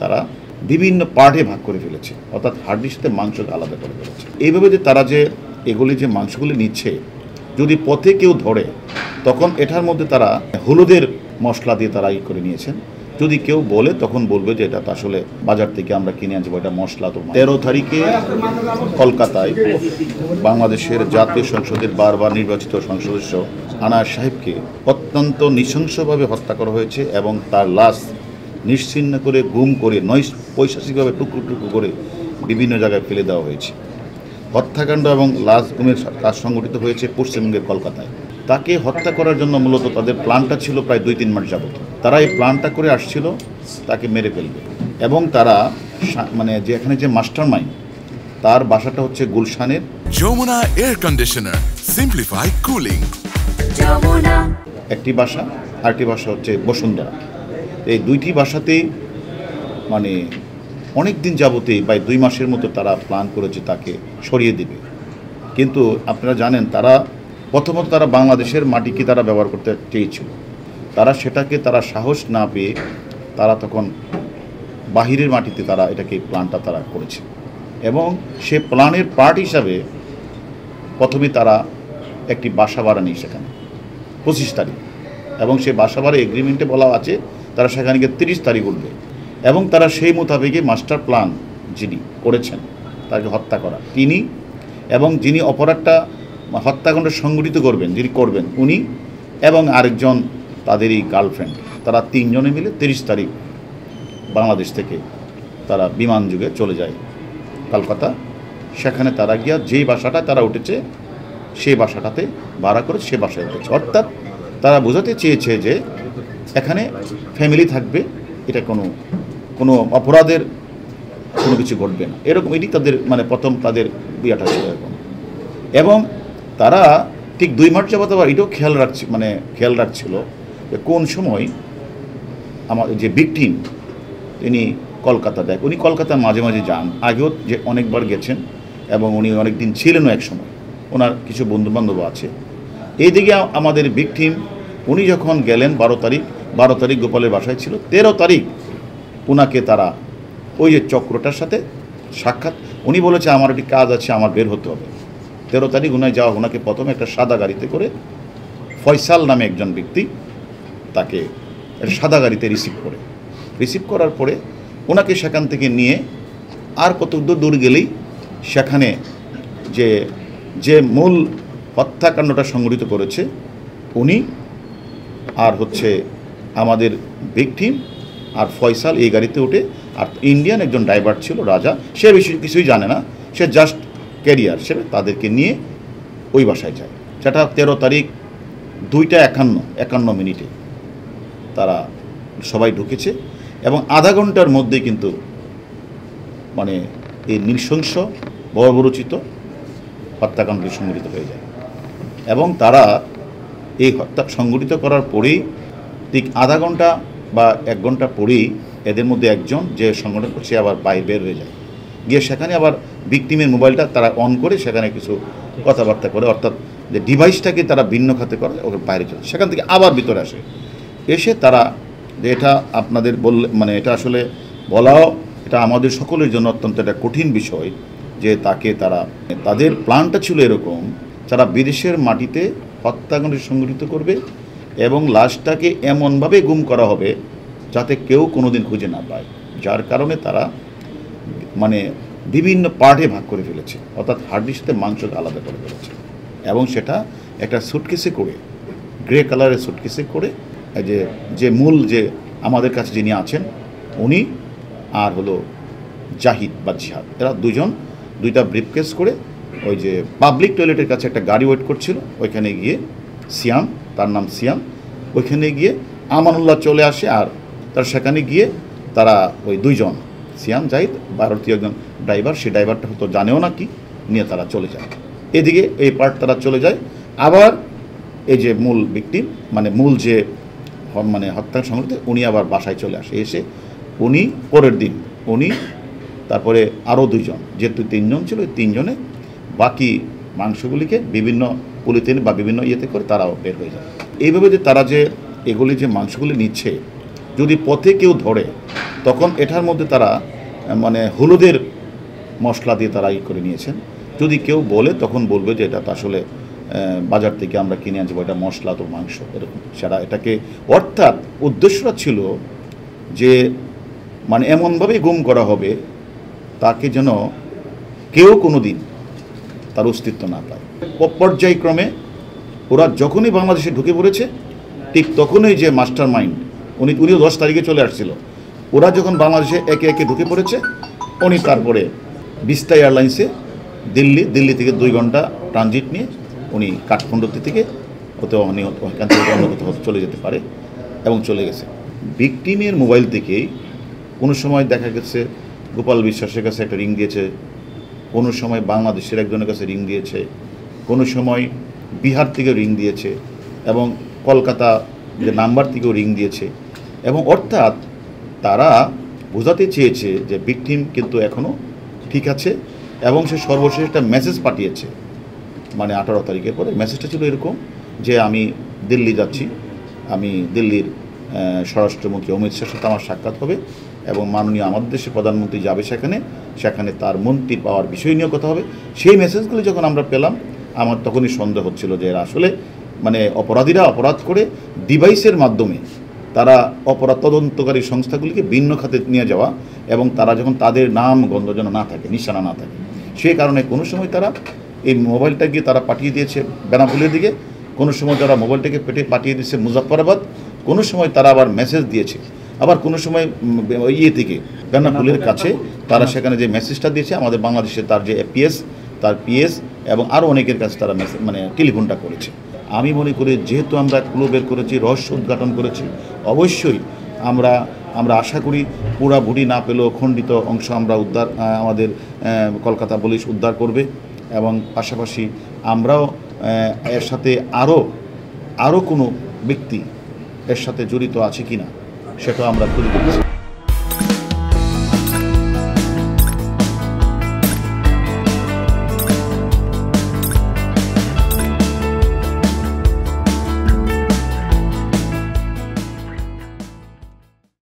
তারা বিভিন্ন পার্টে ভাগ করে ফেলেছে, অর্থাৎ হাড্ডির সাথে মাংসকে আলাদা করে ফেলেছে। এইভাবে যে তারা যে এগুলি যে মাংসগুলি নিচ্ছে, যদি পথে কেউ ধরে তখন এটার মধ্যে তারা হলুদের মশলা দিয়ে তারা করে নিয়েছেন। যদি কেউ বলে তখন বলবে যে এটা তো আসলে বাজার থেকে আমরা কিনে আনছি, এটা মশলা। তো 13 তারিখে কলকাতায় বাংলাদেশের জাতীয় সংসদের বারবার নির্বাচিত সংসদ সদস্য আনাস সাহেবকে অত্যন্ত নৃশংসভাবে হত্যা করা হয়েছে এবং তার লাশ নিশ্চিহ্ন করে গুম করে পৈশাচিকভাবে টুকরো টুকরো করে বিভিন্ন জায়গায় ফেলে দেওয়া হয়েছে। হত্যাকাণ্ড এবং লাশ গুমের কাজ সংঘটিত হয়েছে পশ্চিমবঙ্গের কলকাতায়। তাকে হত্যা করার জন্য মূলত তাদের প্ল্যানটা ছিল প্রায় 2-3 মাস যাবত। তারা এই প্ল্যানটা করে আসছিল তাকে মেরে ফেলবে, এবং তারা মানে যে এখানে যে মাস্টার মাইন্ড, তার বাসাটা হচ্ছে গুলশানের Jamuna air conditioner, simplify cooling. একটি বাসা, আরেকটি বাসা হচ্ছে বসুন্ধরা। এই দুইটি বাসাতেই মানে অনেক দিন যাবতেই প্রায় 2 মাসের মতো তারা প্ল্যান করেছে তাকে সরিয়ে দেবে। কিন্তু আপনারা জানেন তারা প্রথমত তারা বাংলাদেশের মাটিকে তারা ব্যবহার করতে চেয়েছিল। তারা সেটাকে তারা সাহস না পেয়ে তারা তখন বাহিরের মাটিতে তারা এটাকে প্ল্যানটা তারা করেছে, এবং সে প্ল্যানের পার্ট হিসাবে প্রথমে তারা একটি বাসা ভাড়া নেই সেখানে 25 তারিখ, এবং সেই বাসা ভাড়া এগ্রিমেন্টে বলা আছে তারা সেখানে গিয়ে 30 তারিখ উঠবে, এবং তারা সেই মোতাবেকে মাস্টার প্ল্যান যিনি করেছেন তাকে হত্যা করা তিনি, এবং যিনি অপরাধটা হত্যাকাণ্ড সংগঠিত করবেন যিনি করবেন উনি, এবং আরেকজন তাদেরই গার্লফ্রেন্ড, তারা 3 জনে মিলে 30 তারিখ বাংলাদেশ থেকে তারা বিমান যুগে চলে যায় কলকাতা। সেখানে তারা গিয়া যেই বাসাটা তারা উঠেছে সেই বাসাটাতে ভাড়া করে সে বাসায় উঠেছে। অর্থাৎ তারা বোঝাতে চেয়েছে যে এখানে ফ্যামিলি থাকবে, এটা কোনো অপরাধের কোনো কিছু ঘটবে না, এরকম এটি তাদের মানে প্রথম তাদের বিয়াটা ছিল এরকম। এবং তারা ঠিক 2 মাস যাবত আবার এটাও খেয়াল রাখছিল যে কোন সময় আমাদের যে ভিকটিম তিনি কলকাতা দেয়, উনি কলকাতা মাঝে মাঝে যান, আগেও যে অনেকবার গেছেন, এবং উনি অনেক দিন ছিলেনও এক সময়, ওনার কিছু বন্ধুবান্ধব আছে। এইদিকে আমাদের ভিকটিম উনি যখন গেলেন 12 তারিখ গোপালের বাসায় ছিল, 13 তারিখ ওনাকে তারা ওই যে চক্রটার সাথে সাক্ষাৎ, উনি বলেছে আমার একটি কাজ আছে, আমার বের হতে হবে। 13 তারিখ ওনাকে প্রথমে একটা সাদা গাড়িতে করে ফয়সাল নামে একজন ব্যক্তি তাকে একটা সাদা গাড়িতে রিসিভ করার পরে ওনাকে সেখান থেকে নিয়ে আর কত দূর গেলেই সেখানে যে মূল হত্যাকাণ্ডটা সংঘটিত করেছে উনি আর হচ্ছে আমাদের ভিকটিম আর ফয়সাল এই গাড়িতে উঠে, আর ইন্ডিয়ান একজন ড্রাইভার ছিল রাজা, সে বেশি কিছুই জানে না, সে জাস্ট ক্যারিয়ার হিসেবে তাদেরকে নিয়ে ওই বাসায় যায়। সেটা 13 তারিখ 2:51 তারা সবাই ঢুকেছে, এবং আধা ঘন্টার মধ্যে কিন্তু মানে এই নৃশংস বর্বরোচিত হত্যাকাণ্ডটি সংঘটিত হয়ে যায়। এবং তারা এই হত্যা সংঘটিত করার পরেই ঠিক আধা ঘন্টা বা 1 ঘন্টা পরেই এদের মধ্যে একজন যে সংগঠন করছে আবার বের হয়ে যায়, গিয়ে সেখানে আবার ভিকটিমের মোবাইলটা তারা অন করে সেখানে কিছু কথাবার্তা করে, অর্থাৎ যে ডিভাইসটাকে তারা ভিন্ন খাতে করে ওকে বাইরে চলে, সেখান থেকে আবার ভিতরে এসে তারা যে এটা আপনাদের বললে মানে এটা আসলে বলাও এটা আমাদের সকলের জন্য অত্যন্ত একটা কঠিন বিষয়, যে তাদের প্ল্যানটা ছিল এরকম, তারা বিদেশের মাটিতে হত্যাকাণ্ড সংঘটিত করবে এবং লাশটাকে এমনভাবে গুম করা হবে যাতে কেউ কোনোদিন খুঁজে না পায়, যার কারণে তারা মানে বিভিন্ন পার্টে ভাগ করে ফেলেছে, অর্থাৎ হাড্ডির সাথে মাংসকে আলাদা করে ফেলেছে, এবং সেটা একটা সুটকেসে করে, গ্রে কালারের সুটকেসে করে যে মূল যে আমাদের কাছে যিনি আছেন উনি আর হলো জাহিদ বা জিহাদ, এরা দুইটা ব্রিফকেস করে ওই যে পাবলিক টয়লেটের কাছে একটা গাড়ি ওয়েট করছিল, ওইখানে গিয়ে সিয়াম, তার নাম সিয়াম, ওইখানে গিয়ে আমানুল্লাহ চলে আসে, আর তার সেখানে গিয়ে তারা ওই 2 জন সিয়াম জাহিদ ভারতীয় একজন ড্রাইভার, সেই ড্রাইভারটা হয়তো জানেও না কি নিয়ে তারা চলে যায়, এদিকে এই পার্ট তারা চলে যায়। আবার এই যে মূল ভিকটিম মানে মূল যে মানে হত্যা সংঘটিত উনি আবার বাসায় চলে আসে, এসে উনি পরের দিন উনি তারপরে আরও 2 জন, যেহেতু 3 জন ছিল, 3 জনে বাকি মাংসগুলিকে বিভিন্ন পলিথিন বা বিভিন্ন ইয়েতে করে তারাও বের হয়ে যায়। এইভাবে যে তারা যে এগুলি যে মাংসগুলি নিচ্ছে, যদি পথে কেউ ধরে তখন এটার মধ্যে তারা মানে হলুদের মশলা দিয়ে তারা করে নিয়েছেন। যদি কেউ বলে তখন বলবে যে এটা তো আসলে বাজার থেকে আমরা কিনে আনছি, এটা মশলা তো মাংস, এরকম সারা এটাকে। অর্থাৎ উদ্দেশ্যটা ছিল যে মানে এমনভাবেই গুম করা হবে তাকে যেন কেউ কোনো দিন তার অস্তিত্ব না পায়। পর্যায়ক্রমে ওরা যখনই বাংলাদেশে ঢুকে পড়েছে ঠিক তখনই যে মাস্টার মাইন্ড উনিও 10 তারিখে চলে আসছিল, ওরা যখন বাংলাদেশে একে একে ঢুকে পড়েছে উনি তারপরে বিস্তা এয়ারলাইন্সে দিল্লি থেকে 2 ঘন্টা ট্রানজিট নিয়ে উনি কাঠমান্ডু থেকে ওখান থেকে অন্য কোথাও চলে যেতে পারে এবং চলে গেছে। ভিকটিমের মোবাইল থেকেই কোনো সময় দেখা গেছে গোপাল বিশ্বাসের কাছে একটা রিং দিয়েছে, কোনো সময় বাংলাদেশের একজনের কাছে রিং দিয়েছে, কোনো সময় বিহার থেকে রিং দিয়েছে এবং কলকাতা যে নাম্বার থেকেও রিং দিয়েছে। এবং অর্থাৎ তারা বোঝাতে চেয়েছে যে ভিকটিম কিন্তু এখনও ঠিক আছে। এবং সে সর্বশেষ একটা মেসেজ পাঠিয়েছে, মানে 18 তারিখের পরে মেসেজটা ছিল এরকম যে আমি দিল্লি যাচ্ছি, আমি দিল্লির স্বরাষ্ট্রমন্ত্রী অমিত শাহের সাথে আমার সাক্ষাৎ হবে এবং মাননীয় আমাদের দেশের প্রধানমন্ত্রী যাবে সেখানে তার মন্ত্রী পাওয়ার বিষয় নিয়ে কথা হবে। সেই মেসেজগুলো যখন আমরা পেলাম আমার তখনই সন্দেহ হচ্ছিল যে এরা আসলে মানে অপরাধীরা অপরাধ করে ডিভাইসের মাধ্যমে তারা অপরাধ তদন্তকারী সংস্থাগুলিকে ভিন্ন খাতে নিয়ে যাওয়া এবং তারা যখন তাদের নাম গন্ধ যেন না থাকে, নিশানা না থাকে, সেই কারণে কোনো সময় তারা এই মোবাইলটাকে তারা পাঠিয়ে দিয়েছে বেনাপুলের দিকে, কোনো সময় তারা মোবাইলটাকে পাঠিয়ে দিয়েছে মুজাফফরাবাদ, কোনো সময় তারা আবার মেসেজ দিয়েছে, আবার কোনো সময় থেকে বেনাপুলের কাছে তারা সেখানে যে মেসেজটা দিয়েছে আমাদের বাংলাদেশে তার যে এপিএস তার পিএস এবং আরও অনেকের কাছে তারা মানে টেলিফোনটা করেছে। আমি মনে করি যেহেতু আমরা ক্লু বের করেছি, রহস্য উদ্ঘাটন করেছি, অবশ্যই আমরা আশা করি পুরা বুড়ি না পেলেও খণ্ডিত অংশ আমরা আমাদের কলকাতা পুলিশ উদ্ধার করবে এবং পাশাপাশি আমরাও এর সাথে আরও কোনো ব্যক্তি এর সাথে জড়িত আছে কিনা সেটাও আমরা খুঁজে দেখছি।